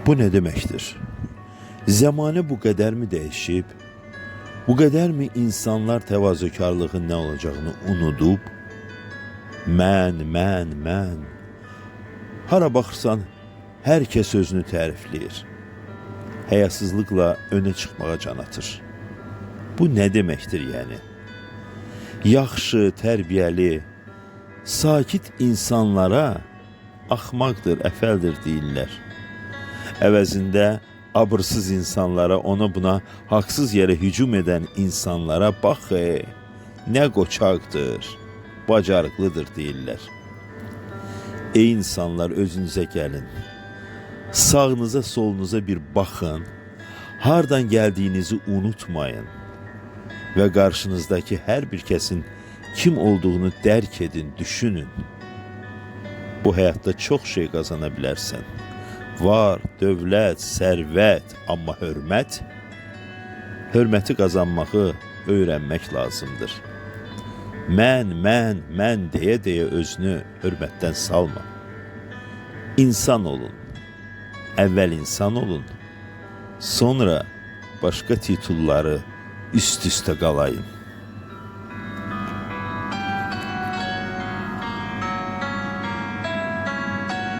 Bu ne demektir? Zamanı bu kadar mı değişip, bu kadar mı insanlar təvazökarlığın ne olacağını unudub, mən, hara baxırsan, hər kəs özünü tərifləyir, həyasızlıqla öne çıxmağa can atır. Bu ne deməkdir yəni? Yaxşı, tərbiyəli, sakit insanlara axmaqdır, əfəldir deyirlər. Əvəzində abırsız insanlara, ona buna haqsız yerə hücum edən insanlara bax, nə qoçaqdır, bacarıqlıdır deyirlər. Ey insanlar, özünüzə gəlin. Sağınıza, solunuza bir baxın. Hardan gəldiyinizi unutmayın. Və qarşınızdakı hər bir kəsin kim olduğunu dərk edin, düşünün. Bu həyatda çox şey qazana bilərsən. Var, dövlət, sərvət, amma hörməti qazanmağı öyrənmək lazımdır. Mən deyə özünü hörmətdən salma. İnsan olun. Əvvəl insan olun. Sonra başqa titulları üst-üstə qalayın.